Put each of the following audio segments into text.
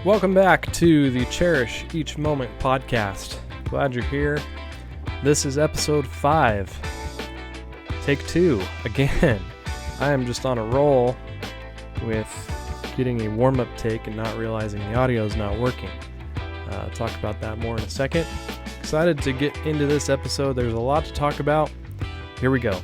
Welcome back to the Cherish Each Moment podcast. Glad you're here. This is episode 5. Take 2 again. I am just on a roll with getting a warm-up take and not realizing the audio is not working. I'll talk about that more in a second. Excited to get into this episode. There's a lot to talk about. Here we go.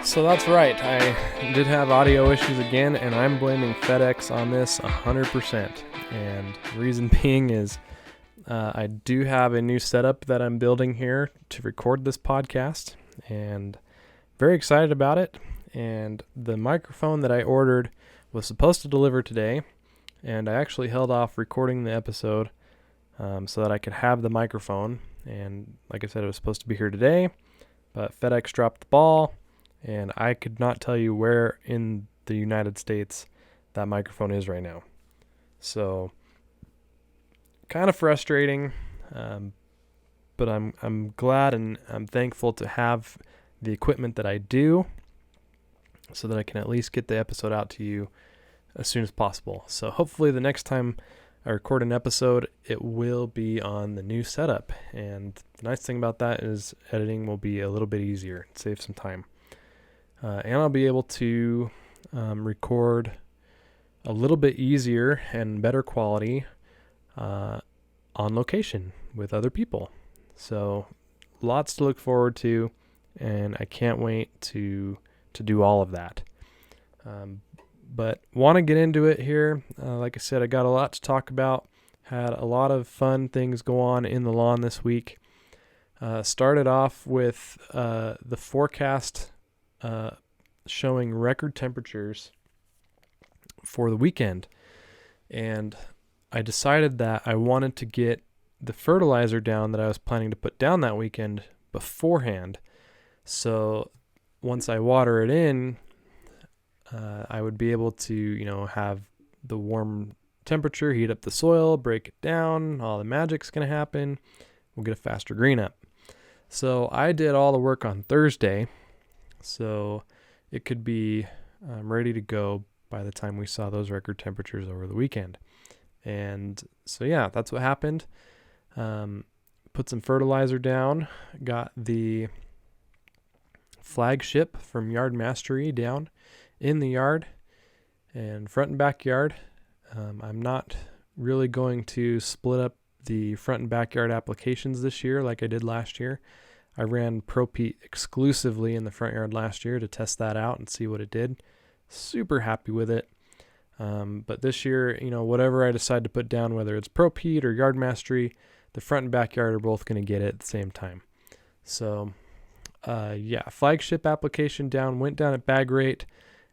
So that's right, I did have audio issues again, and I'm blaming FedEx on this 100%. And the reason being is I do have a new setup that I'm building here to record this podcast, and very excited about it. And the microphone that I ordered was supposed to deliver today, and I actually held off recording the episode so that I could have the microphone. And like I said, it was supposed to be here today, but FedEx dropped the ball. And I could not tell you where in the United States that microphone is right now. So, kind of frustrating, but I'm glad and I'm thankful to have the equipment that I do so that I can at least get the episode out to you as soon as possible. So hopefully the next time I record an episode, it will be on the new setup. And the nice thing about that is editing will be a little bit easier, save some time. And I'll be able to record a little bit easier and better quality on location with other people. So lots to look forward to, and I can't wait to do all of that. But want to get into it here. Like I said, I got a lot to talk about. Had a lot of fun things go on in the lawn this week. Started off with the forecast showing record temperatures for the weekend. And I decided that I wanted to get the fertilizer down that I was planning to put down that weekend beforehand. So once I water it in, I would be able to, have the warm temperature, heat up the soil, break it down, all the magic's going to happen. We'll get a faster green up. So I did all the work on Thursday. So it could be ready to go by the time we saw those record temperatures over the weekend. And so, yeah, that's what happened. Put some fertilizer down, got the flagship from Yard Mastery down in the yard and front and backyard. I'm not really going to split up the front and backyard applications this year like I did last year. I ran Pro Pete exclusively in the front yard last year to test that out and see what it did. Super happy with it. But this year, whatever I decide to put down, whether it's Pro Pete or Yard Mastery, the front and backyard are both going to get it at the same time. So, flagship application went down at bag rate,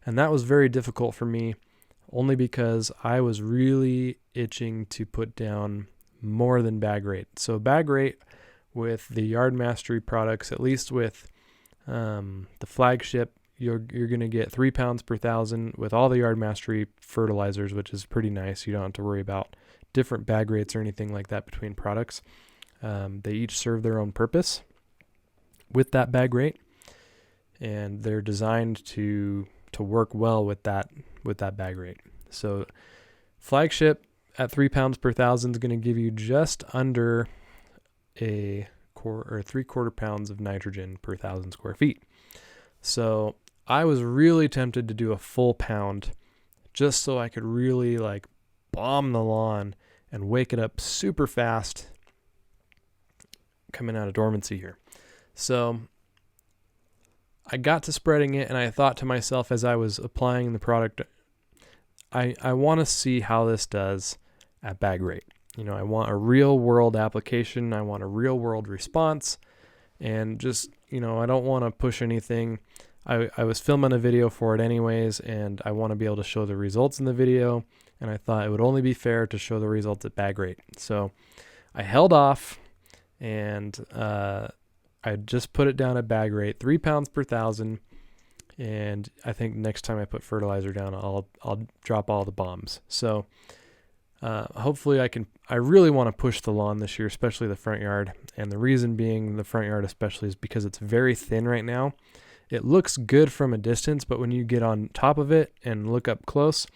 and that was very difficult for me, only because I was really itching to put down more than bag rate. So bag rate with the Yard Mastery products, at least with the flagship, you're going to get 3 pounds per thousand with all the Yard Mastery fertilizers, which is pretty nice. You don't have to worry about different bag rates or anything like that between products. They each serve their own purpose with that bag rate, and they're designed to work well with that bag rate. So flagship at 3 pounds per thousand is going to give you just under a 3/4 pounds of nitrogen per 1,000 square feet. So I was really tempted to do a full pound just so I could really bomb the lawn and wake it up super fast coming out of dormancy here. So I got to spreading it, and I thought to myself as I was applying the product, I want to see how this does at bag rate. I want a real world application. I want a real world response, and just, I don't want to push anything. I was filming a video for it anyways, and I want to be able to show the results in the video, and I thought it would only be fair to show the results at bag rate. So I held off, and I just put it down at bag rate, 3 pounds per thousand. and I think next time I put fertilizer down, I'll drop all the bombs. So hopefully I really want to push the lawn this year, especially the front yard. And the reason being the front yard especially is because it's very thin right now. It looks good from a distance, but when you get on top of it and look up close,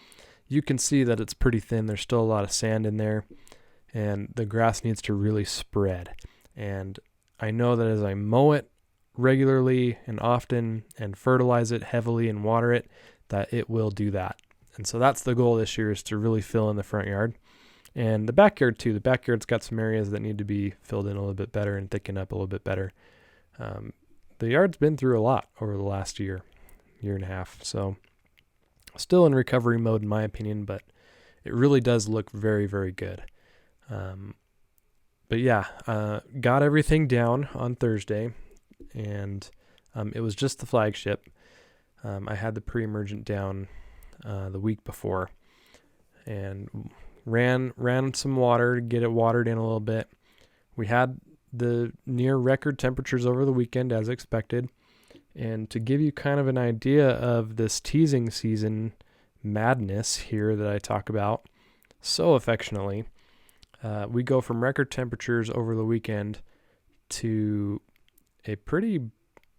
you can see that it's pretty thin. There's still a lot of sand in there, and the grass needs to really spread. And I know that as I mow it regularly and often and fertilize it heavily and water it, that it will do that. And so that's the goal this year, is to really fill in the front yard and the backyard too. The backyard's got some areas that need to be filled in a little bit better and thicken up a little bit better. The yard's been through a lot over the last year and a half. So still in recovery mode in my opinion, but it really does look very, very good. But yeah, got everything down on Thursday, and it was just the flagship. I had the pre-emergent down the week before, and ran some water to get it watered in a little bit. We had the near record temperatures over the weekend as expected. And to give you kind of an idea of this teasing season madness here that I talk about so affectionately, we go from record temperatures over the weekend to a pretty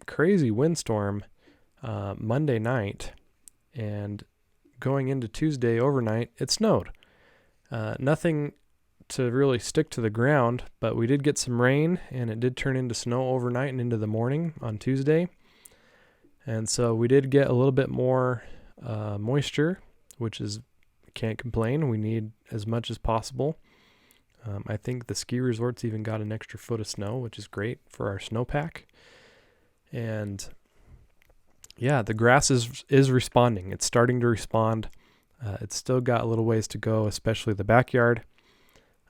crazy windstorm Monday night, and going into Tuesday overnight, it snowed. Nothing to really stick to the ground, but we did get some rain, and it did turn into snow overnight and into the morning on Tuesday. And so we did get a little bit more moisture, which is, can't complain. We need as much as possible. I think the ski resorts even got an extra foot of snow, which is great for our snowpack. And yeah, the grass is responding. It's starting to respond. It's still got a little ways to go, especially the backyard.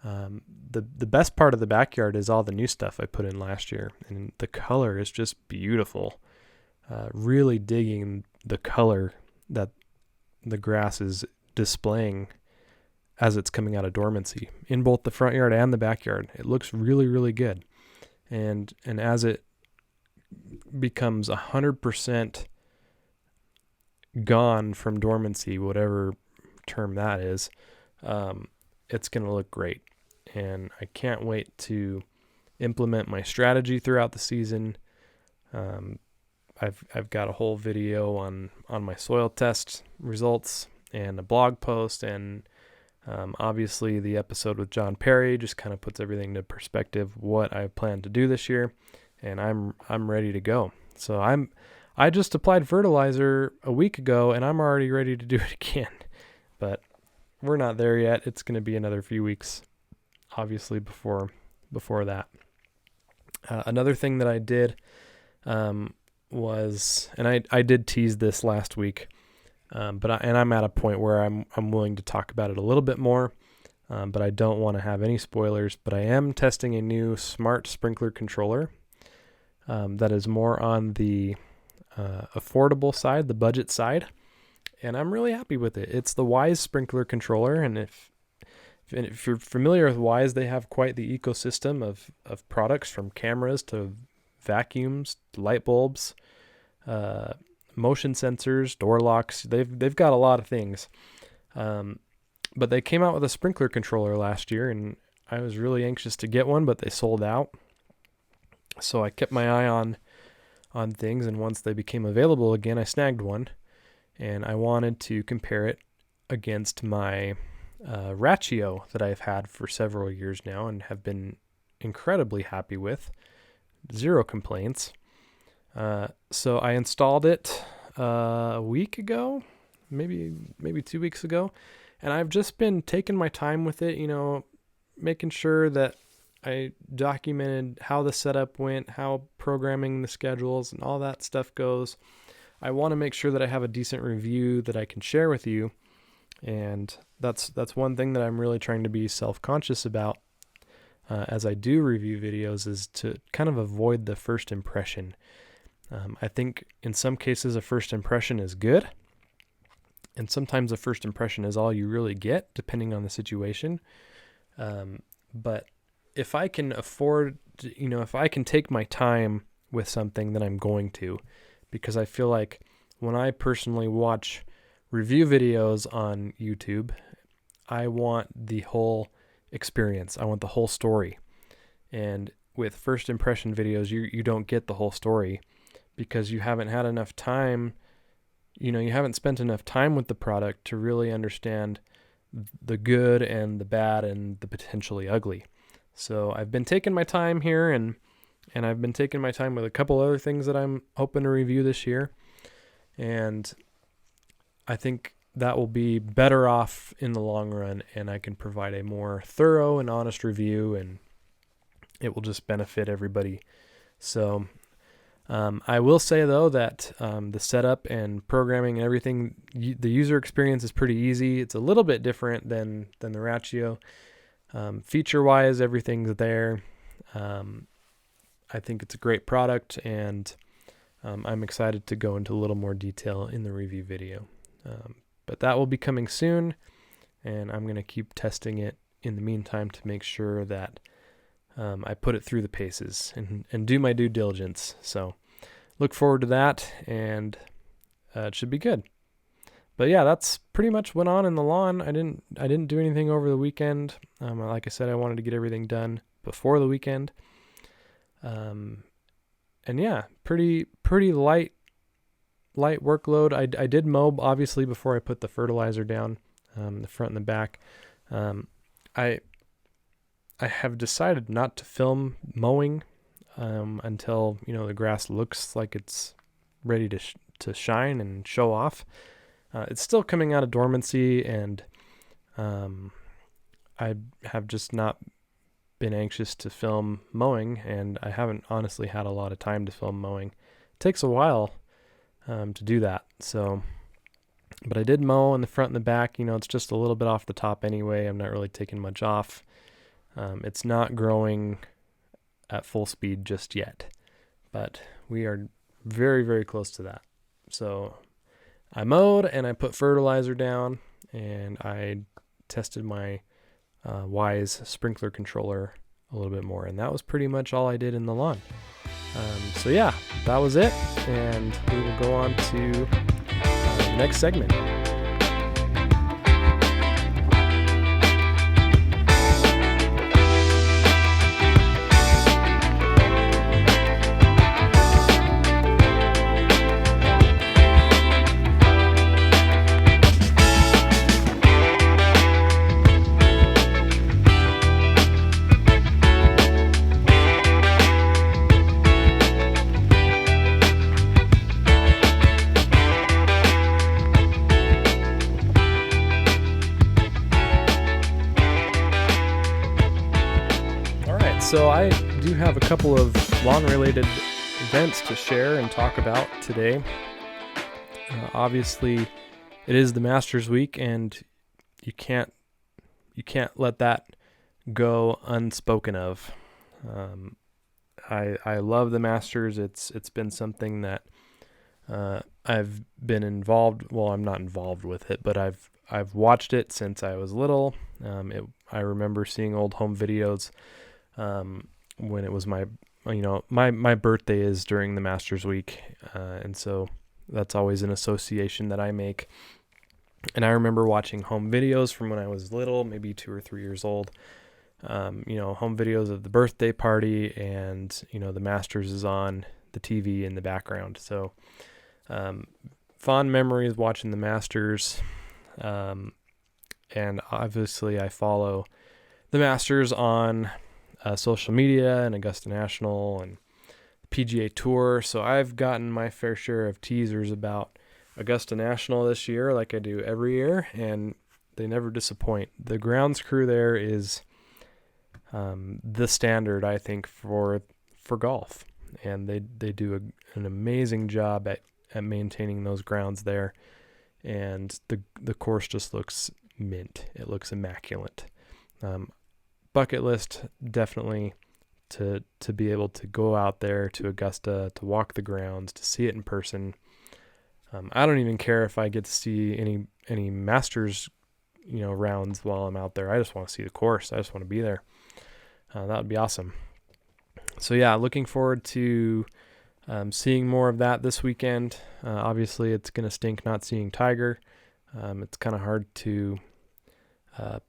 The best part of the backyard is all the new stuff I put in last year, and the color is just beautiful. Really digging the color that the grass is displaying as it's coming out of dormancy in both the front yard and the backyard. It looks really, really good. And as it becomes 100% gone from dormancy, whatever term that is, it's going to look great. And I can't wait to implement my strategy throughout the season. I've got a whole video on my soil test results and a blog post, and obviously the episode with John Perry just kind of puts everything into perspective, what I plan to do this year, and I'm ready to go. So I just applied fertilizer a week ago, and I'm already ready to do it again. But we're not there yet. It's going to be another few weeks, obviously, before that. Another thing that I did was, and I did tease this last week, but I'm at a point where I'm willing to talk about it a little bit more, but I don't want to have any spoilers. But I am testing a new smart sprinkler controller that is more on the affordable side, the budget side, and I'm really happy with it. It's the Wise sprinkler controller, and if you're familiar with Wise, they have quite the ecosystem of products, from cameras to vacuums, to light bulbs, motion sensors, door locks. They've got a lot of things. But they came out with a sprinkler controller last year, and I was really anxious to get one, but they sold out. So I kept my eye on things, and once they became available again, I snagged one, and I wanted to compare it against my Ratio that I've had for several years now and have been incredibly happy with. Zero complaints. So I installed it a week ago, maybe 2 weeks ago, and I've just been taking my time with it, making sure that I documented how the setup went, how programming the schedules and all that stuff goes. I want to make sure that I have a decent review that I can share with you, and that's one thing that I'm really trying to be self-conscious about as I do review videos, is to kind of avoid the first impression. I think in some cases a first impression is good, and sometimes a first impression is all you really get, depending on the situation. But if I can afford to, if I can take my time with something, then I'm going to, because I feel like when I personally watch review videos on YouTube, I want the whole experience. I want the whole story. And with first impression videos, you don't get the whole story because you haven't had enough time. You haven't spent enough time with the product to really understand the good and the bad and the potentially ugly. So I've been taking my time here, and I've been taking my time with a couple other things that I'm hoping to review this year. And I think that will be better off in the long run, and I can provide a more thorough and honest review, and it will just benefit everybody. So I will say, though, that the setup and programming and everything, the user experience is pretty easy. It's a little bit different than the Ratio. Feature-wise, everything's there. I think it's a great product, and I'm excited to go into a little more detail in the review video. But that will be coming soon, and I'm going to keep testing it in the meantime to make sure that I put it through the paces and do my due diligence. So look forward to that, and it should be good. But yeah, that's pretty much went on in the lawn. I didn't do anything over the weekend. Like I said, I wanted to get everything done before the weekend. And yeah, pretty light workload. I did mow, obviously, before I put the fertilizer down, the front and the back. I have decided not to film mowing until the grass looks like it's ready to shine and show off. It's still coming out of dormancy, and I have just not been anxious to film mowing, and I haven't honestly had a lot of time to film mowing. It takes a while to do that. So, but I did mow in the front and the back. It's just a little bit off the top anyway. I'm not really taking much off. It's not growing at full speed just yet, but we are very, very close to that. So I mowed and I put fertilizer down, and I tested my Wise sprinkler controller a little bit more, and that was pretty much all I did in the lawn. So yeah, that was it, and we will go on to the next segment. So I do have a couple of lawn-related events to share and talk about today. Obviously, it is the Masters week, and you can't let that go unspoken of. I love the Masters. It's been something that I've been involved. Well, I'm not involved with it, but I've watched it since I was little. I remember seeing old home videos. When it was my birthday is during the Masters week. And so that's always an association that I make. And I remember watching home videos from when I was little, maybe 2 or 3 years old. Home videos of the birthday party, and, the Masters is on the TV in the background. So, fond memories watching the Masters. And obviously I follow the Masters on social media and Augusta National and PGA Tour. So I've gotten my fair share of teasers about Augusta National this year, like I do every year, and they never disappoint. The grounds crew there is the standard, I think, for golf, and they do an amazing job at maintaining those grounds there, and the course just looks mint. It looks immaculate. Bucket list, definitely, to be able to go out there to Augusta, to walk the grounds, to see it in person. I don't even care if I get to see any Masters, rounds while I'm out there. I just want to see the course. I just want to be there. That would be awesome. So yeah, looking forward to Seeing more of that this weekend. Obviously, it's going to stink not seeing Tiger. It's kind of hard to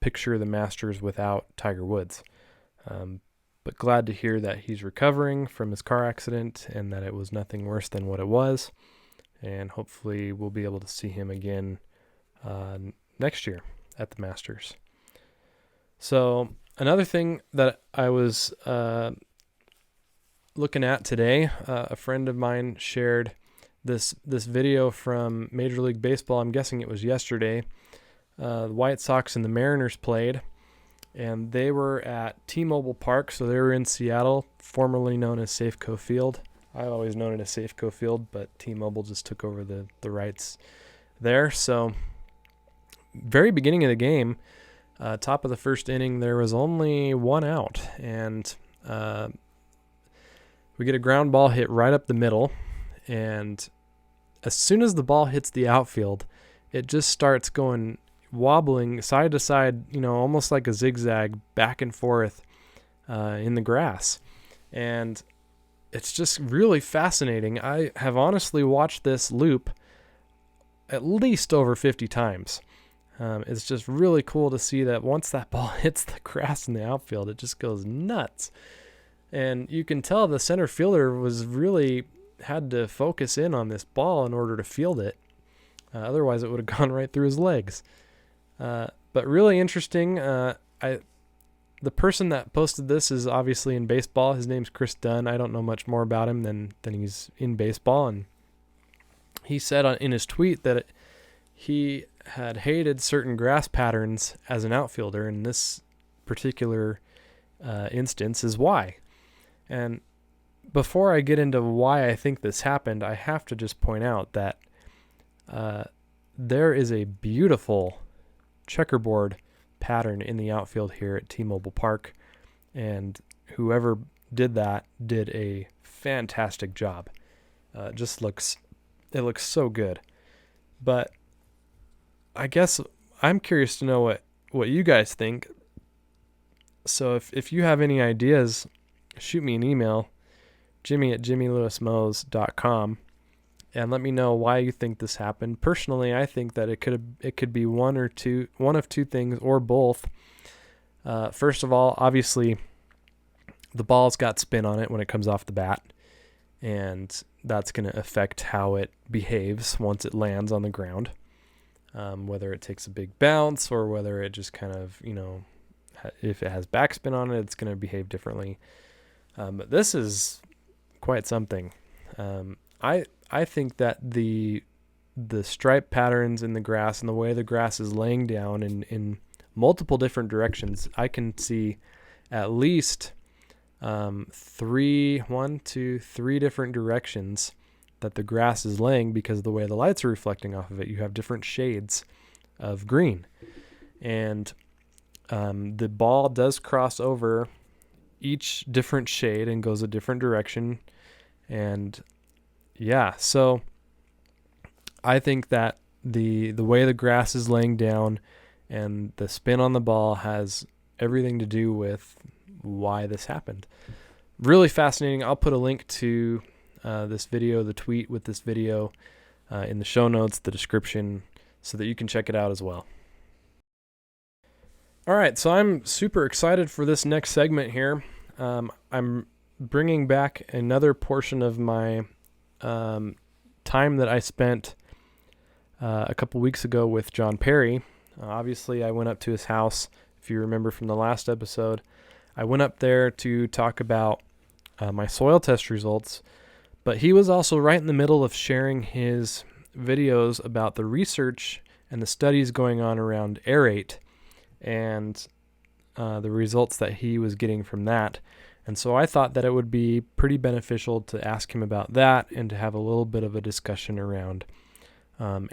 picture the Masters without Tiger Woods. But glad to hear that he's recovering from his car accident and that it was nothing worse than what it was. And hopefully we'll be able to see him again next year at the Masters. So another thing that I was looking at today, a friend of mine shared this video from Major League Baseball. I'm guessing it was yesterday. The White Sox and the Mariners played, and they were at T-Mobile Park, so they were in Seattle, formerly known as Safeco Field. I've always known it as Safeco Field, but T-Mobile just took over the rights there. So very beginning of the game, top of the first inning, there was only one out, and we get a ground ball hit right up the middle, and as soon as the ball hits the outfield, it just starts going wobbling side to side, almost like a zigzag back and forth in the grass. And it's just really fascinating. I have honestly watched this loop at least over 50 times. It's just really cool to see that once that ball hits the grass in the outfield, it just goes nuts. And you can tell the center fielder was really had to focus in on this ball in order to field it. Otherwise, it would have gone right through his legs. But really interesting. The person that posted this is obviously in baseball. His name's Chris Dunn. I don't know much more about him than he's in baseball. And he said in his tweet that he had hated certain grass patterns as an outfielder, and this particular instance is why. And before I get into why I think this happened, I have to just point out that there is a beautiful checkerboard pattern in the outfield here at T-Mobile Park, and whoever did that did a fantastic job. It looks so good. But I guess I'm curious to know what you guys think. So if you have any ideas, shoot me an email, jimmy@jimmylewismows.com, and let me know why you think this happened. Personally, I think that it could be one of two things or both. First of all, obviously, the ball's got spin on it when it comes off the bat, and that's going to affect how it behaves once it lands on the ground. Whether it takes a big bounce or whether it just kind of, if it has backspin on it, it's going to behave differently. But this is quite something. I think that the stripe patterns in the grass and the way the grass is laying down in multiple different directions, I can see at least three different directions that the grass is laying because of the way the lights are reflecting off of it. You have different shades of green. And the ball does cross over each different shade and goes a different direction. And yeah, so I think that the way the grass is laying down and the spin on the ball has everything to do with why this happened. Really fascinating. I'll put a link to this video, the tweet with this video, in the show notes, the description, so that you can check it out as well. All right, so I'm super excited for this next segment here. I'm bringing back another portion of my time that I spent a couple weeks ago with John Perry. Obviously, I went up to his house. If you remember from the last episode, I went up there to talk about my soil test results, but he was also right in the middle of sharing his videos about the research and the studies going on around aerate and the results that he was getting from that. And so I thought that it would be pretty beneficial to ask him about that and to have a little bit of a discussion around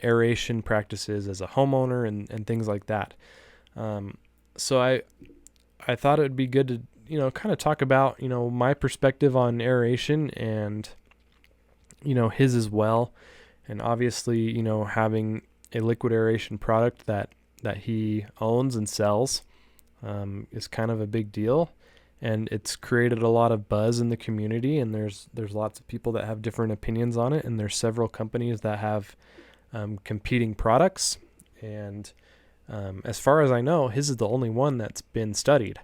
aeration practices as a homeowner and things like that. So I thought it would be good to, kind of talk about, my perspective on aeration and, his as well. And obviously, having a liquid aeration product that he owns and sells is kind of a big deal. and it's created a lot of buzz in the community, and there's lots of people that have different opinions on it, and there's several companies that have competing products, and as far as I know, his is the only one that's been studied,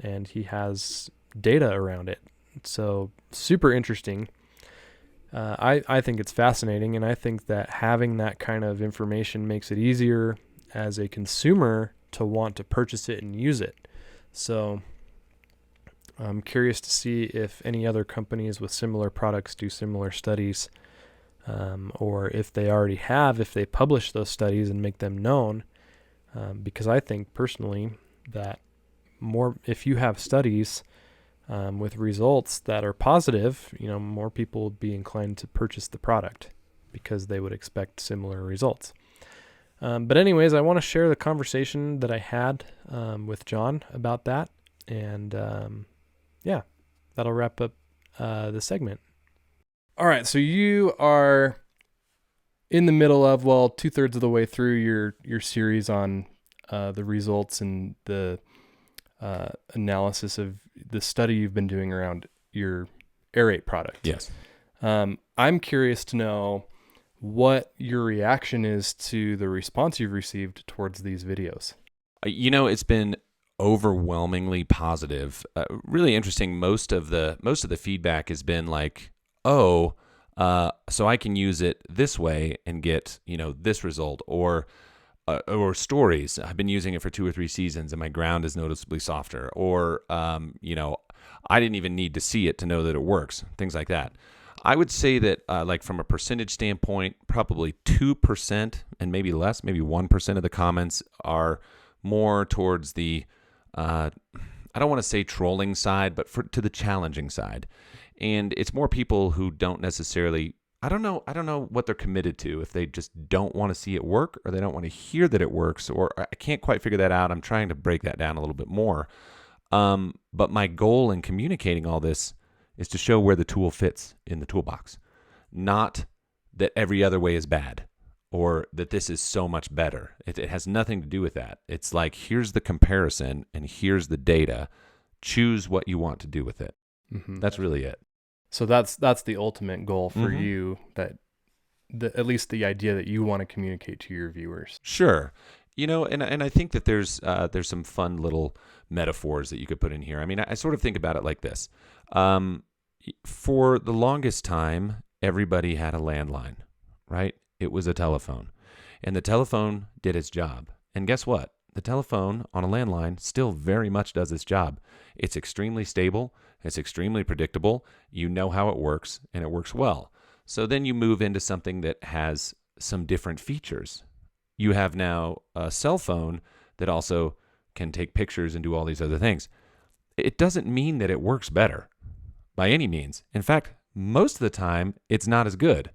and he has data around it. So super interesting. I think it's fascinating, and I think that having that kind of information makes it easier as a consumer to want to purchase it and use it. So I'm curious to see if any other companies with similar products do similar studies, or if they already have, if they publish those studies and make them known, because I think personally that if you have studies with results that are positive, more people would be inclined to purchase the product because they would expect similar results. But anyways, I want to share the conversation that I had with John about that. And that'll wrap up the segment. All right, so you are in the middle of, 2/3 of the way through your series on the results and the analysis of the study you've been doing around your aerate product. Yes. I'm curious to know what your reaction is to the response you've received towards these videos. It's been overwhelmingly positive. Really interesting. Most of the feedback has been like, so I can use it this way and get, this result, or stories. I've been using it for 2 or 3 seasons and my ground is noticeably softer, or, I didn't even need to see it to know that it works. Things like that. I would say that, like from a percentage standpoint, probably 2% and maybe less, maybe 1% of the comments are more towards the, I don't want to say trolling side, but to the challenging side. And it's more people who don't necessarily, I don't know what they're committed to, if they just don't want to see it work or they don't want to hear that it works, or I can't quite figure that out. I'm trying to break that down a little bit more. But my goal in communicating all this is to show where the tool fits in the toolbox, not that every other way is bad or that this is so much better. It has nothing to do with that. It's like, here's the comparison and here's the data. Choose what you want to do with it. Mm-hmm. That's really it. So that's the ultimate goal for you, that at least the idea that you want to communicate to your viewers. Sure. And I think that there's some fun little metaphors that you could put in here. I mean, I sort of think about it like this. For the longest time, everybody had a landline, right? It was a telephone. And the telephone did its job. And guess what? The telephone on a landline still very much does its job. It's extremely stable. It's extremely predictable. You know how it works, and it works well. So then you move into something that has some different features. You have now a cell phone that also can take pictures and do all these other things. It doesn't mean that it works better by any means. In fact, most of the time, it's not as good.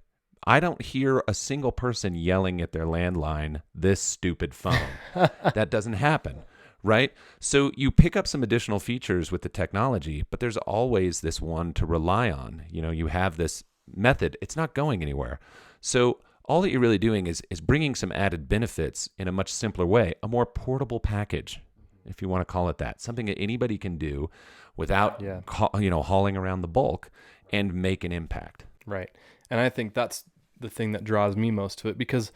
I don't hear a single person yelling at their landline, "This stupid phone." That doesn't happen, right? So you pick up some additional features with the technology, but there's always this one to rely on. You have this method. It's not going anywhere. So all that you're really doing is bringing some added benefits in a much simpler way, a more portable package, if you want to call it that, something that anybody can do without, hauling around the bulk and make an impact. Right. And I think that's the thing that draws me most to it, because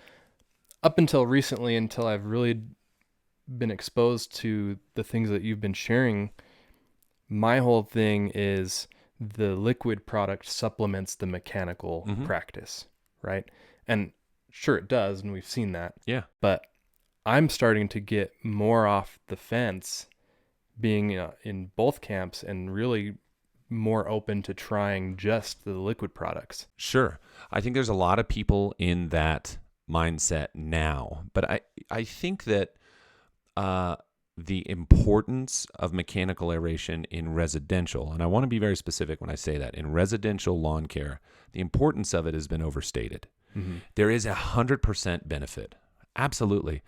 up until recently, until I've really been exposed to the things that you've been sharing, my whole thing is the liquid product supplements the mechanical practice, right? And sure it does, and we've seen that. Yeah. But I'm starting to get more off the fence, being in both camps, and really more open to trying just the liquid products. Sure. I think there's a lot of people in that mindset now, but I think that the importance of mechanical aeration in residential, and I want to be very specific when I say that, in residential lawn care, the importance of it has been overstated. Mm-hmm. There is 100% benefit, absolutely,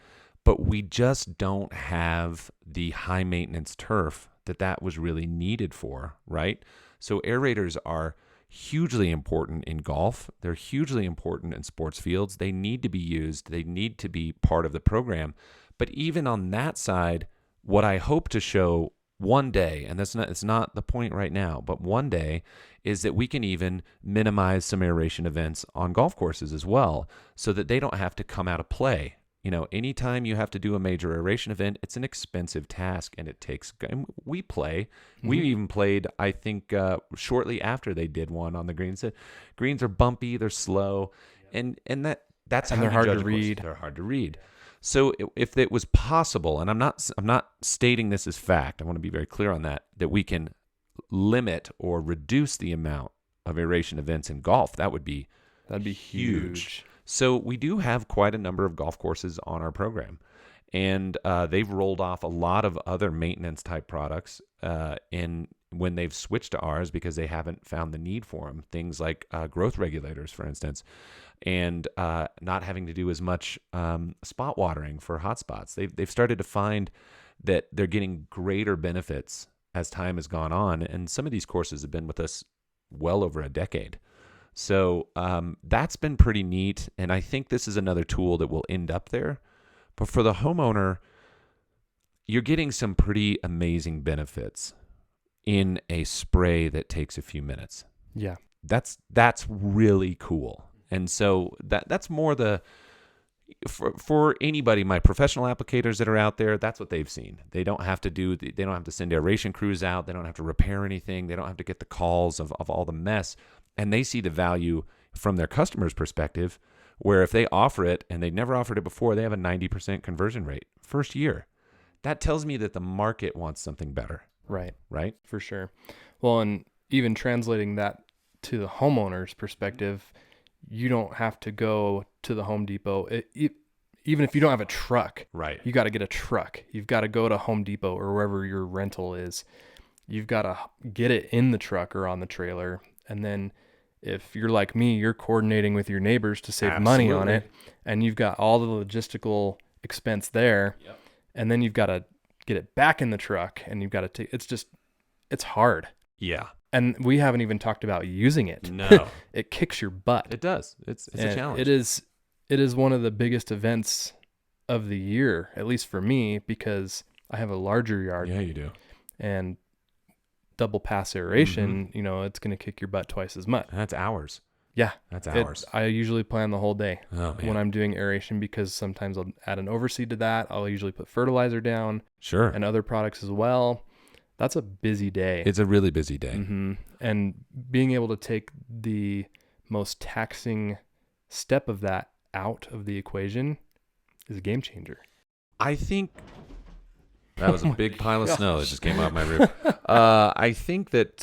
but we just don't have the high maintenance turf that was really needed for, right? So aerators are hugely important in golf. They're hugely important in sports fields. They need to be used. They need to be part of the program. But even on that side, what I hope to show one day, and it's not the point right now, but one day is that we can even minimize some aeration events on golf courses as well, so that they don't have to come out of play. Anytime you have to do a major aeration event, it's an expensive task, and it takes. And we play. We even played, I think, shortly after they did one on the greens. The greens are bumpy, they're slow, and that's how they're you hard judge to a course. read. They're hard to read. So if it was possible, and I'm not stating this as fact, I want to be very clear on that we can limit or reduce the amount of aeration events in golf, that'd be huge. So we do have quite a number of golf courses on our program, and they've rolled off a lot of other maintenance type products when they've switched to ours because they haven't found the need for them. Things like growth regulators, for instance, and not having to do as much spot watering for hot spots. They've started to find that they're getting greater benefits as time has gone on, and some of these courses have been with us well over a decade. So that's been pretty neat, and I think this is another tool that will end up there. But for the homeowner, you're getting some pretty amazing benefits in a spray that takes a few minutes. Yeah. That's really cool. And so that's more for anybody, my professional applicators that are out there, that's what they've seen. They don't have to send aeration crews out. They don't have to repair anything. They don't have to get the calls of all the mess. And they see the value from their customer's perspective, where if they offer it and they never offered it before, they have a 90% conversion rate first year. That tells me that the market wants something better. Right? For sure. Well, and even translating that to the homeowner's perspective, you don't have to go to the Home Depot. Even if you don't have a truck, right? You got to get a truck. You've got to go to Home Depot or wherever your rental is. You've got to get it in the truck or on the trailer. And then if you're like me, you're coordinating with your neighbors to save money on it. And you've got all the logistical expense there. Yep. And then you've got to get it back in the truck, and you've got to take, it's hard. Yeah. And we haven't even talked about using it. No. It kicks your butt. It does. It's a challenge. It is one of the biggest events of the year, at least for me, because I have a larger yard. Yeah, you do. And double pass aeration, it's going to kick your butt twice as much. That's hours. Yeah. That's hours. I usually plan the whole day when I'm doing aeration, because sometimes I'll add an overseed to that. I'll usually put fertilizer down. Sure. And other products as well. That's a busy day. It's a really busy day. Mm-hmm. And being able to take the most taxing step of that out of the equation is a game changer. I think that was a big pile of snow that just came off my roof. I think that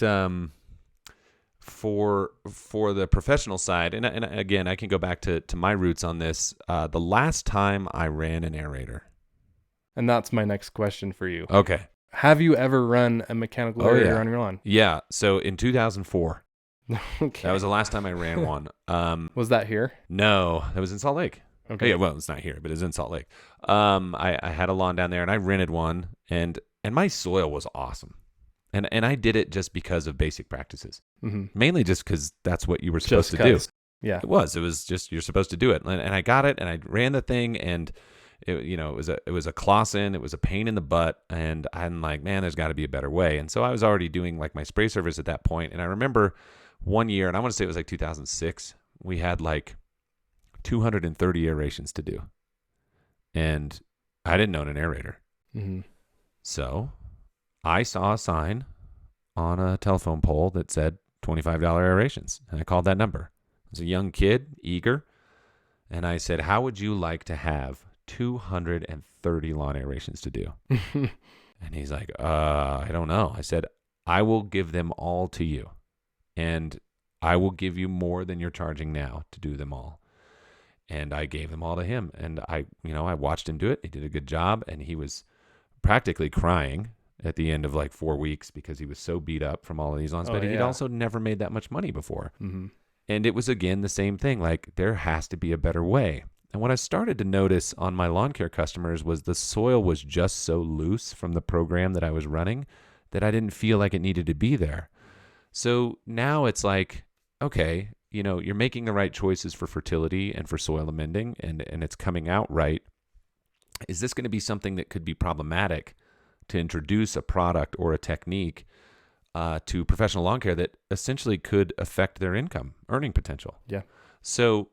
for the professional side, and again, I can go back to my roots on this. The last time I ran an aerator. And that's my next question for you. Okay. Have you ever run a mechanical aerator on your lawn? Yeah. So in 2004, okay. That was the last time I ran one. Was that here? No, that was in Salt Lake. Okay. Oh, yeah, well, it's not here, but it's in Salt Lake. I had a lawn down there, and I rented one, and my soil was awesome. And I did it just because of basic practices. Mm-hmm. Mainly just because that's what you were supposed to do. Yeah. It was just, you're supposed to do it. And I got it, and I ran the thing, and it was a Clausen. It was a pain in the butt. And I'm like, man, there's got to be a better way. And so I was already doing like my spray service at that point. And I remember one year, and I want to say it was like 2006, we had like 230 aerations to do. And I didn't own an aerator. Mm-hmm. So I saw a sign on a telephone pole that said $25 aerations. And I called that number. I was a young kid, eager. And I said, how would you like to have 230 lawn aerations to do? And he's like, I don't know. I said, I will give them all to you. And I will give you more than you're charging now to do them all. And I gave them all to him. And I watched him do it. He did a good job. And he was practically crying at the end of like 4 weeks because he was so beat up from all of these lawns. But he'd also never made that much money before. Mm-hmm. And it was, again, the same thing. Like, there has to be a better way. And what I started to notice on my lawn care customers was the soil was just so loose from the program that I was running that I didn't feel like it needed to be there. So now it's like, okay, you're making the right choices for fertility and for soil amending, and it's coming out right. Is this going to be something that could be problematic to introduce a product or a technique to professional lawn care that essentially could affect their earning potential. Yeah. So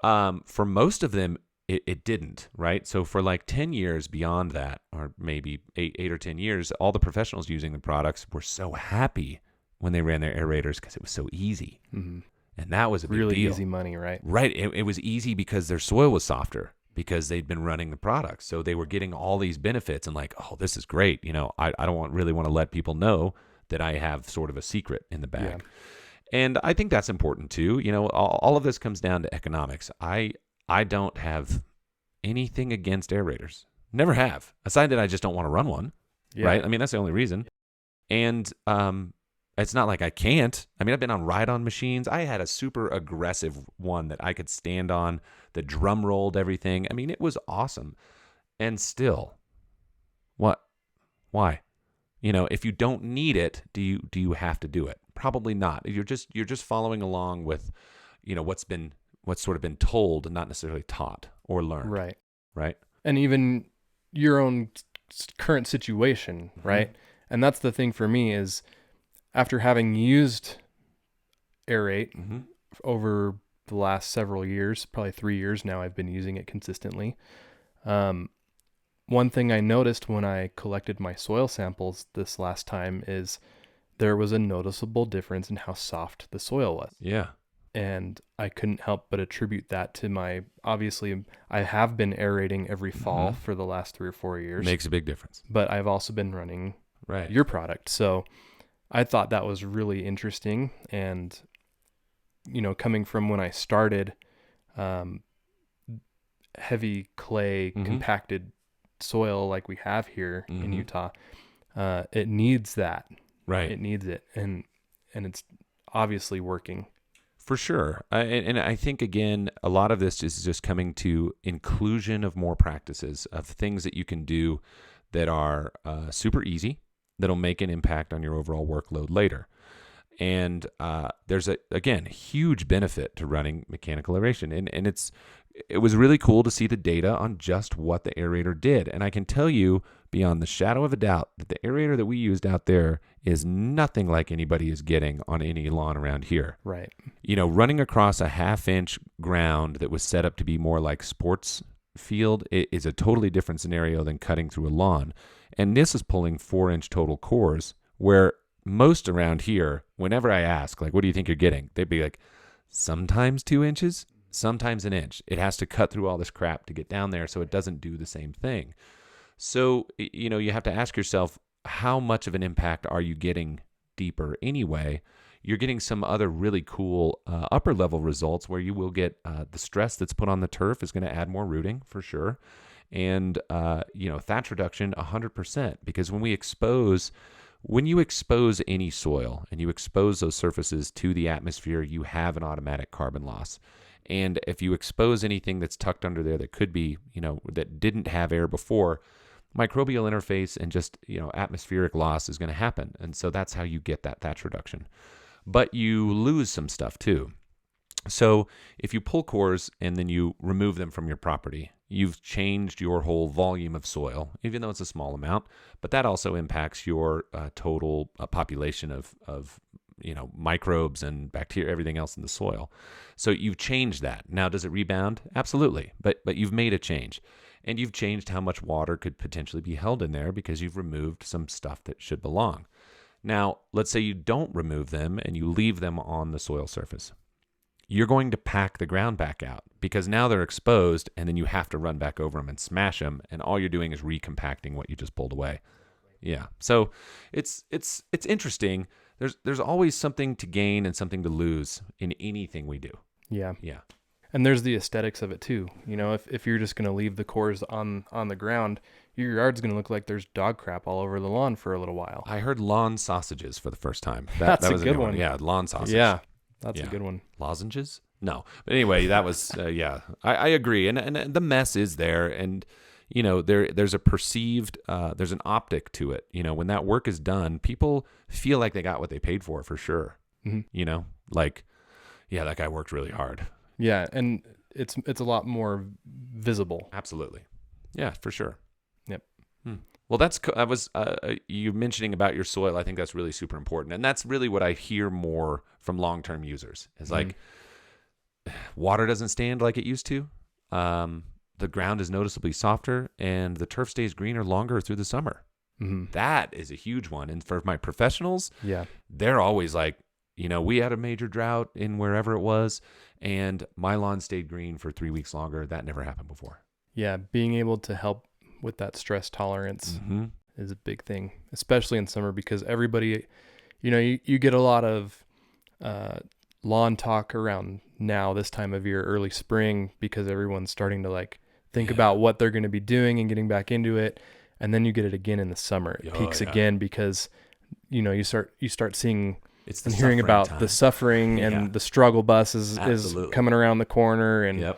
for most of them, it didn't, right? So for like 10 years beyond that, or maybe eight or 10 years, all the professionals using the products were so happy when they ran their aerators because it was so easy. Mm-hmm. And that was a big really deal. easy money, right? Right. It was easy because their soil was softer because they'd been running the products. So they were getting all these benefits and like, oh, this is great. You know, I don't really want to let people know that I have sort of a secret in the bag. Yeah. And I think that's important too. You know, all of this comes down to economics. I don't have anything against aerators. Never have. Aside that I just don't want to run one. Yeah. Right. I mean, that's the only reason. And it's not like I can't. I mean, I've been on ride-on machines. I had a super aggressive one that I could stand on, that drum rolled everything. I mean, it was awesome. And still, what? Why? You know, if you don't need it, do you have to do it? Probably not. You're just following along with, you know, what's sort of been told and not necessarily taught or learned. Right. Right. And even your own current situation, right? Mm-hmm. And that's the thing for me is, after having used aerate Mm-hmm. over the last several years, probably 3 years now, I've been using it consistently. One thing I noticed when I collected my soil samples this last time is there was a noticeable difference in how soft the soil was. Yeah. And I couldn't help but attribute that to obviously, I have been aerating every fall Mm-hmm. for the last 3 or 4 years. Makes a big difference. But I've also been running Right. your product. So I thought that was really interesting. And, you know, coming from when I started, heavy clay, Mm-hmm. compacted soil like we have here in Mm-hmm. Utah, it needs that. Right. It needs it. And it's obviously working. For sure. And I think, again, a lot of this is just coming to inclusion of more practices, of things that you can do that are super easy, that'll make an impact on your overall workload later. And there's again, huge benefit to running mechanical aeration. And it was really cool to see the data on just what the aerator did. And I can tell you beyond the shadow of a doubt that the aerator that we used out there is nothing like anybody is getting on any lawn around here. Right. You know, running across a 1/2-inch ground that was set up to be more like sports field is a totally different scenario than cutting through a lawn. And this is pulling 4-inch total cores, where most around here, whenever I ask, like, what do you think you're getting? They'd be like, sometimes 2 inches, sometimes 1 inch. It has to cut through all this crap to get down there, so it doesn't do the same thing. So, you know, you have to ask yourself, how much of an impact are you getting deeper anyway? You're getting some other really cool upper level results where you will get the stress that's put on the turf is going to add more rooting for sure. And, you know, thatch reduction 100%, because when you expose any soil and you expose those surfaces to the atmosphere, you have an automatic carbon loss. And if you expose anything that's tucked under there that could be, you know, that didn't have air before, microbial interface and just, you know, atmospheric loss is going to happen. And so that's how you get that thatch reduction. But you lose some stuff too. So if you pull cores and then you remove them from your property, you've changed your whole volume of soil, even though it's a small amount. But that also impacts your total population of you know, microbes and bacteria, everything else in the soil. So you've changed that. Now, does it rebound? Absolutely. But you've made a change. And you've changed how much water could potentially be held in there because you've removed some stuff that should belong. Now, let's say you don't remove them and you leave them on the soil surface. You're going to pack the ground back out because now they're exposed, and then you have to run back over them and smash them, and all you're doing is recompacting what you just pulled away. Yeah. So it's interesting. There's always something to gain and something to lose in anything we do. Yeah. Yeah. And there's the aesthetics of it too. You know, if you're just going to leave the cores on the ground, your yard's going to look like there's dog crap all over the lawn for a little while. I heard lawn sausages for the first time. That's that a was good new one. Yeah, lawn sausage. Yeah, that's Yeah. a good one. Lozenges? No. But anyway, that was, yeah, I agree. And the mess is there. And, you know, there's a perceived, there's an optic to it. You know, when that work is done, people feel like they got what they paid for sure. Mm-hmm. You know, like, yeah, that guy worked really hard. Yeah, and it's a lot more visible. Absolutely. Yeah, for sure. Yep. Well, I was you mentioning about your soil. I think that's really super important, and that's really what I hear more from long-term users. Is like water doesn't stand like it used to. The ground is noticeably softer, and the turf stays greener longer through the summer. Mm-hmm. That is a huge one. And for my professionals, Yeah. they're always like, we had a major drought in wherever it was, and my lawn stayed green for 3 weeks longer. That never happened before. Yeah. Being able to help with that stress tolerance is a big thing, especially in summer, because everybody, you get a lot of lawn talk around now this time of year, early spring, because everyone's starting to like think about what they're going to be doing and getting back into it. And then you get it again in the summer. It peaks again because, you start seeing and hearing about the suffering and the struggle bus is coming around the corner. And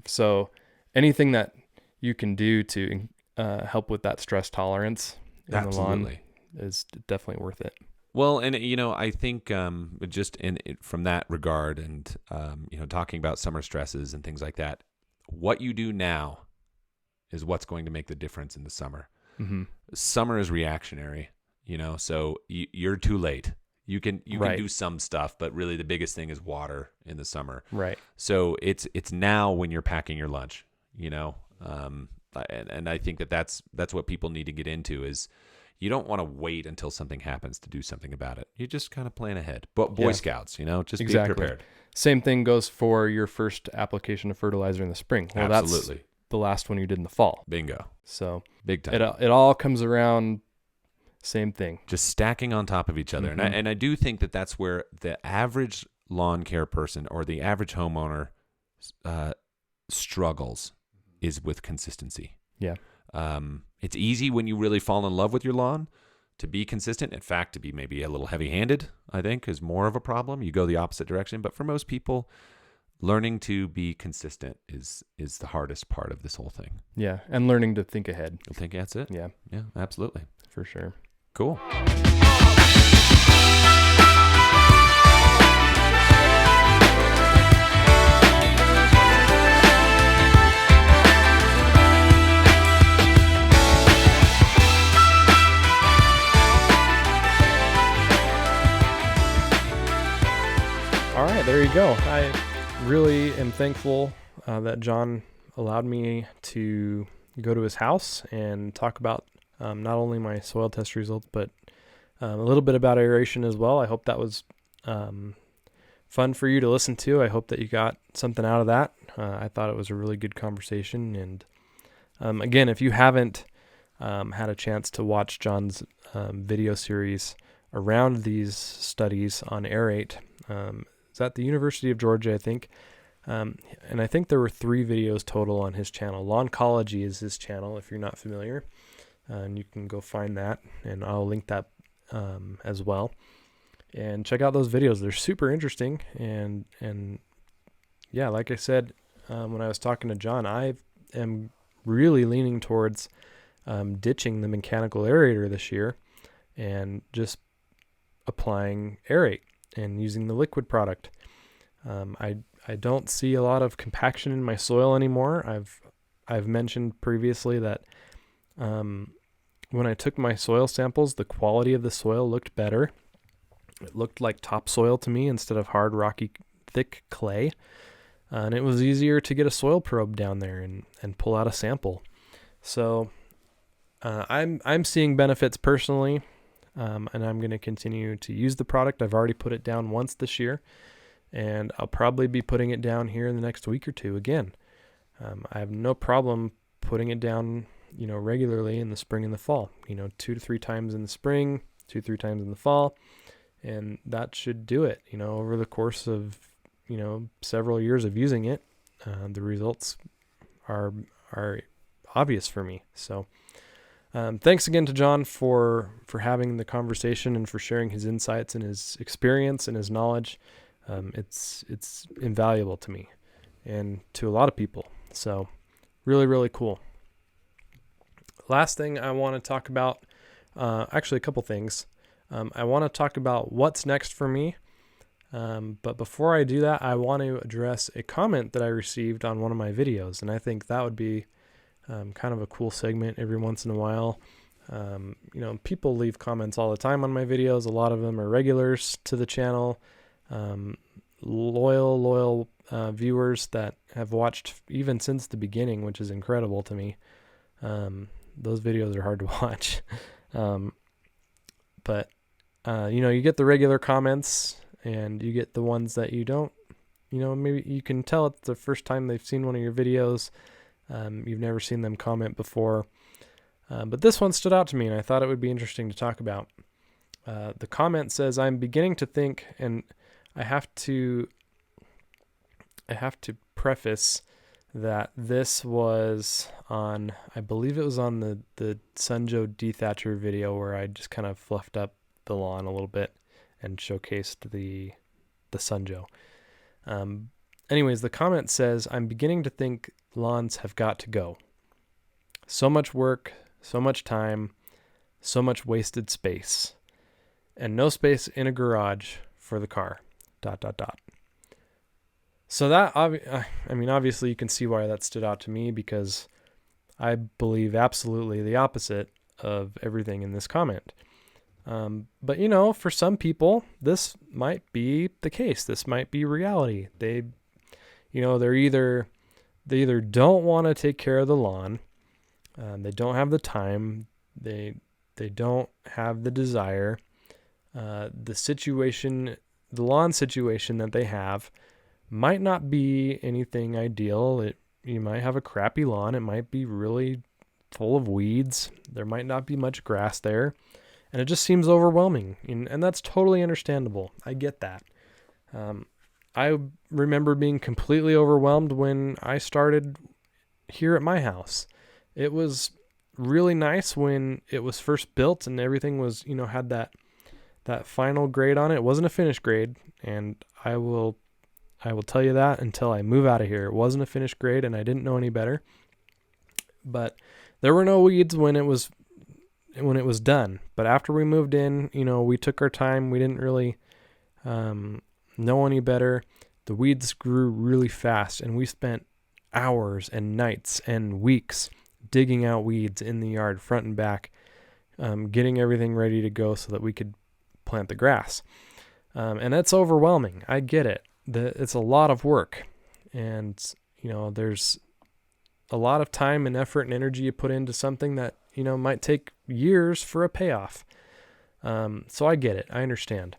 so anything that you can do to help with that stress tolerance in the lawn is definitely worth it. Well, and I think just from that regard, and talking about summer stresses and things like that, what you do now is what's going to make the difference in the summer. Mm-hmm. Summer is reactionary, so you're too late. You can do some stuff, but really the biggest thing is water in the summer. Right. So it's now when you're packing your lunch, and I think that's what people need to get into is you don't want to wait until something happens to do something about it. You just kind of plan ahead. But Boy Scouts, just be prepared. Same thing goes for your first application of fertilizer in the spring. Well, Absolutely. That's the last one you did in the fall. Bingo. So big time. It all comes around. Same thing. Just stacking on top of each other. Mm-hmm. And I do think that that's where the average lawn care person or the average homeowner struggles is with consistency. Yeah. It's easy when you really fall in love with your lawn to be consistent. In fact, to be maybe a little heavy-handed, I think, is more of a problem. You go the opposite direction. But for most people, learning to be consistent is the hardest part of this whole thing. Yeah, and learning to think ahead. I think that's it. Yeah. Yeah, absolutely. For sure. Cool. All right, there you go. I really am thankful that John allowed me to go to his house and talk about not only my soil test results, but a little bit about aeration as well. I hope that was fun for you to listen to. I hope that you got something out of that. I thought it was a really good conversation. And again, if you haven't had a chance to watch John's video series around these studies on aerate, it's at the University of Georgia, I think. And I think there were 3 videos total on his channel. Lawncology is his channel, if you're not familiar. And you can go find that, and I'll link that as well. And check out those videos. They're super interesting. And yeah, like I said, when I was talking to John, I am really leaning towards ditching the mechanical aerator this year and just applying aerate and using the liquid product. I don't see a lot of compaction in my soil anymore. I've mentioned previously that when I took my soil samples, the quality of the soil looked better. It looked like topsoil to me instead of hard, rocky, thick clay. And it was easier to get a soil probe down there and pull out a sample. So I'm seeing benefits personally, and I'm going to continue to use the product. I've already put it down once this year, and I'll probably be putting it down here in the next week or two again. I have no problem putting it down, regularly in the spring and the fall, 2 to 3 times in the spring, 2-3 times in the fall. And that should do it, over the course of, several years of using it. The results are obvious for me. So thanks again to John for having the conversation and for sharing his insights and his experience and his knowledge. It's invaluable to me and to a lot of people. So really, really cool. Last thing I want to talk about, actually a couple things. I want to talk about what's next for me. But before I do that, I want to address a comment that I received on one of my videos. And I think that would be Kind of a cool segment every once in a while. People leave comments all the time on my videos. A lot of them are regulars to the channel. Loyal viewers that have watched even since the beginning, which is incredible to me. Those videos are hard to watch. But you get the regular comments and you get the ones that you don't, maybe you can tell it's the first time they've seen one of your videos. You've never seen them comment before. But this one stood out to me and I thought it would be interesting to talk about. The comment says, I'm beginning to think, and I have to preface that this was on, I believe it was on the Sunjoe dethatcher video where I just kind of fluffed up the lawn a little bit and showcased the Sunjoe. Anyways, the comment says, I'm beginning to think lawns have got to go. So much work, so much time, so much wasted space, and no space in a garage for the car, ... So that, obviously you can see why that stood out to me, because I believe absolutely the opposite of everything in this comment. But for some people, this might be the case. This might be reality. They either don't want to take care of the lawn, they don't have the time, they don't have the desire, the lawn situation that they have might not be anything ideal. You might have a crappy lawn. It might be really full of weeds. There might not be much grass there. And it just seems overwhelming. And that's totally understandable. I get that. I remember being completely overwhelmed when I started here at my house. It was really nice when it was first built and everything was, had that final grade on it. It wasn't a finished grade. And I will tell you that until I move out of here. It wasn't a finished grade and I didn't know any better. But there were no weeds when it was done. But after we moved in, we took our time. We didn't really know any better. The weeds grew really fast and we spent hours and nights and weeks digging out weeds in the yard, front and back, getting everything ready to go so that we could plant the grass. And that's overwhelming. I get it. It's a lot of work, and there's a lot of time and effort and energy you put into something that might take years for a payoff. So I get it. I understand.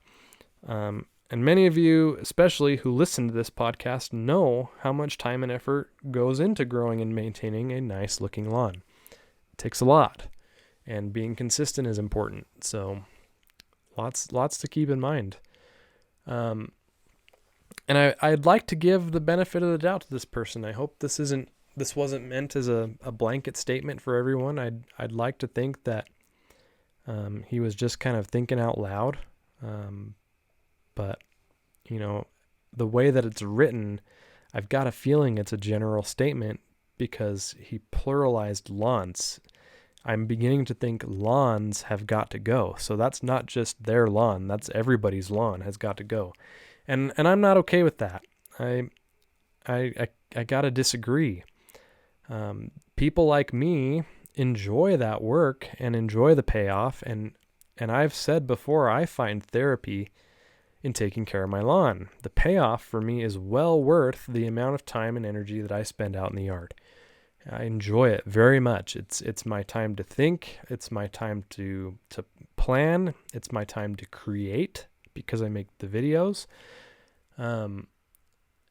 And many of you, especially who listen to this podcast, know how much time and effort goes into growing and maintaining a nice looking lawn. It takes a lot, and being consistent is important. So lots to keep in mind. And I'd like to give the benefit of the doubt to this person. I hope this wasn't meant as a blanket statement for everyone. I'd like to think that he was just kind of thinking out loud. But the way that it's written, I've got a feeling it's a general statement because he pluralized lawns. I'm beginning to think lawns have got to go. So that's not just their lawn. That's everybody's lawn has got to go. And I'm not okay with that. I gotta disagree. People like me enjoy that work and enjoy the payoff. And I've said before, I find therapy in taking care of my lawn. The payoff for me is well worth the amount of time and energy that I spend out in the yard. I enjoy it very much. It's my time to think. It's my time to plan. It's my time to create, because I make the videos. And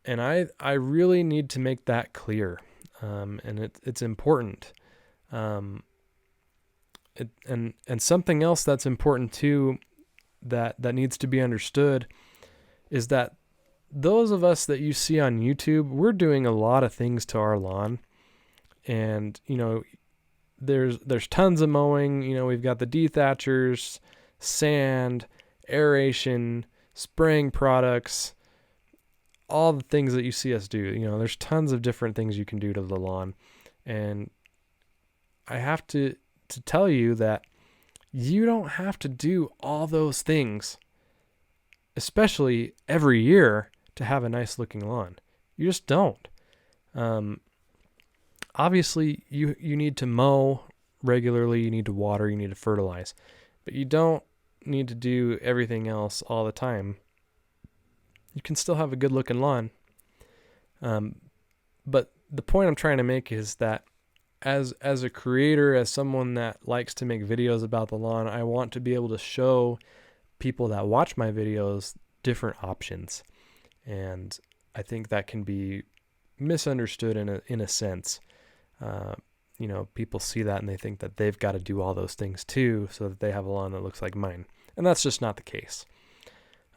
I really need to make that clear. And it's important. And something else that's important too, that needs to be understood, is that those of us that you see on YouTube, we're doing a lot of things to our lawn. And, there's tons of mowing. We've got the dethatchers, sand, aeration, spraying products, all the things that you see us do. There's tons of different things you can do to the lawn. And I have to tell you that you don't have to do all those things, especially every year, to have a nice looking lawn. You just don't. obviously you need to mow regularly, you need to water, you need to fertilize, but you don't need to do everything else all the time. You can still have a good looking lawn. But the point I'm trying to make is that as a creator, as someone that likes to make videos about the lawn, I want to be able to show people that watch my videos different options. And I think that can be misunderstood in a sense. People see that and they think that they've got to do all those things too, so that they have a lawn that looks like mine. And that's just not the case.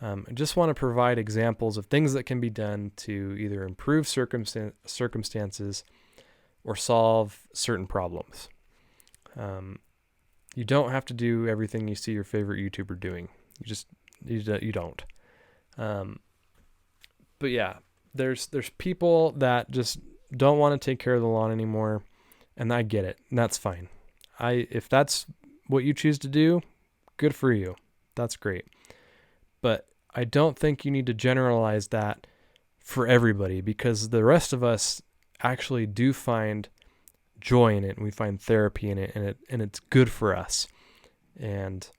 I just want to provide examples of things that can be done to either improve circumstances or solve certain problems. You don't have to do everything you see your favorite YouTuber doing. You don't. But yeah, there's people that just don't want to take care of the lawn anymore, and I get it, and that's fine. If that's what you choose to do, good for you. That's great. But I don't think you need to generalize that for everybody, because the rest of us actually do find joy in it, and we find therapy in it, and it's good for us. And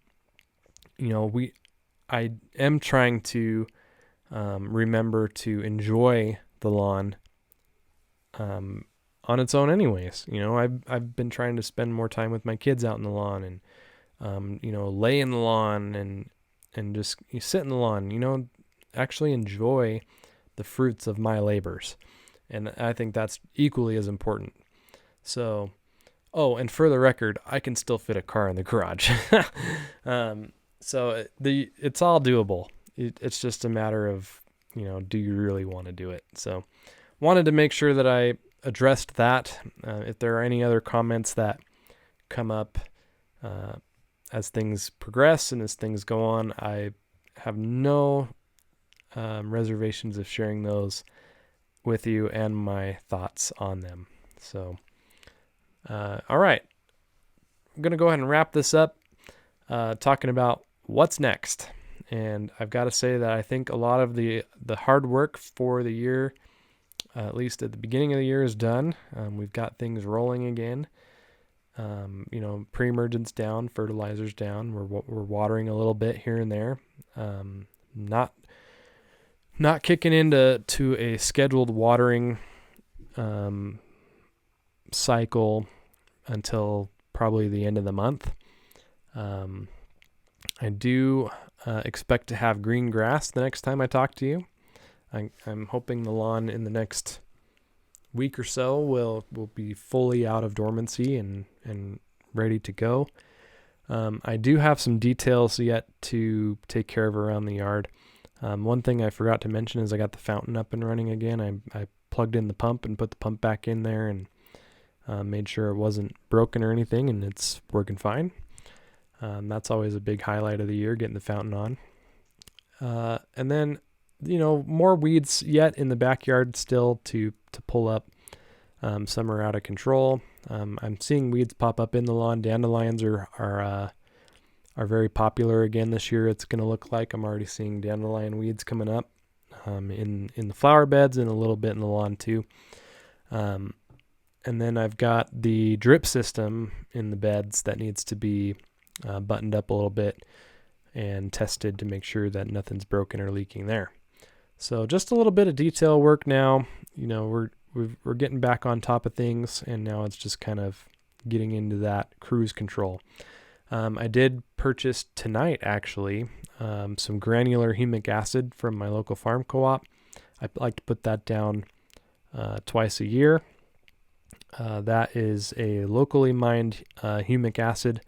I am trying to remember to enjoy the lawn on its own anyways. I've been trying to spend more time with my kids out in the lawn, and lay in the lawn and just sit in the lawn, actually enjoy the fruits of my labors. And I think that's equally as important. So, and for the record, I can still fit a car in the garage. So it's all doable. It's just a matter of, do you really want to do it? So wanted to make sure that I addressed that. If there are any other comments that come up as things progress and as things go on, I have no reservations of sharing those with you and my thoughts on them. So, all right. I'm going to go ahead and wrap this up talking about what's next. And I've got to say that I think a lot of the hard work for the year, at least at the beginning of the year, is done. We've got things rolling again. Pre-emergence down, fertilizer's down. We're watering a little bit here and there. Not kicking into a scheduled watering cycle until probably the end of the month. I do expect to have green grass the next time I talk to you. I'm hoping the lawn in the next week or so will be fully out of dormancy and ready to go. I do have some details yet to take care of around the yard. One thing I forgot to mention is I got the fountain up and running again. I plugged in the pump and put the pump back in there and made sure it wasn't broken or anything, and it's working fine. That's always a big highlight of the year, getting the fountain on. And then, more weeds yet in the backyard still to pull up. Some are out of control. I'm seeing weeds pop up in the lawn. Dandelions are very popular again this year. It's going to look like I'm already seeing dandelion weeds coming up in the flower beds and a little bit in the lawn too. And then I've got the drip system in the beds that needs to be buttoned up a little bit and tested to make sure that nothing's broken or leaking there. So just a little bit of detail work now. We're getting back on top of things, and now it's just kind of getting into that cruise control. I did purchase tonight, actually, some granular humic acid from my local farm co-op. I like to put that down twice a year. That is a locally mined humic acid.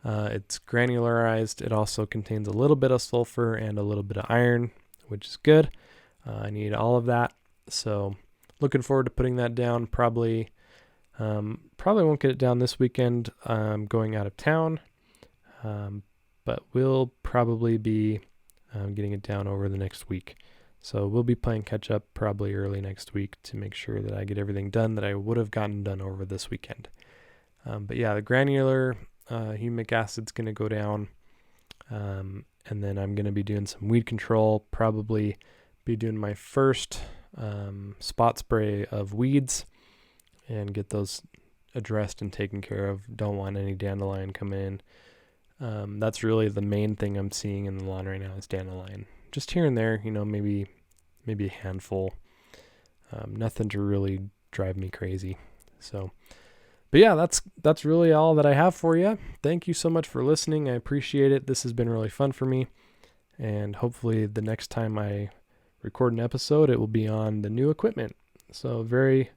It's granularized. It also contains a little bit of sulfur and a little bit of iron, which is good. I need all of that. So looking forward to putting that down. Probably won't get it down this weekend. I'm going out of town. But we'll probably be getting it down over the next week. So we'll be playing catch up probably early next week to make sure that I get everything done that I would have gotten done over this weekend. But yeah, the granular humic acid's going to go down. And then I'm going to be doing some weed control, probably be doing my first spot spray of weeds and get those addressed and taken care of. Don't want any dandelion come in. That's really the main thing I'm seeing in the lawn right now is dandelion. Just here and there, maybe a handful. Nothing to really drive me crazy. So, but yeah, that's really all that I have for you. Thank you so much for listening. I appreciate it. This has been really fun for me. And hopefully the next time I record an episode, it will be on the new equipment. So very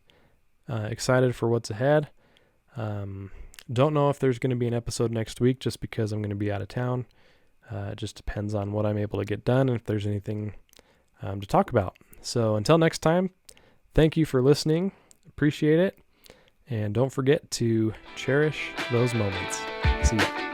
excited for what's ahead. Don't know if there's going to be an episode next week just because I'm going to be out of town. It just depends on what I'm able to get done and if there's anything to talk about. So until next time, thank you for listening. Appreciate it. And don't forget to cherish those moments. See ya.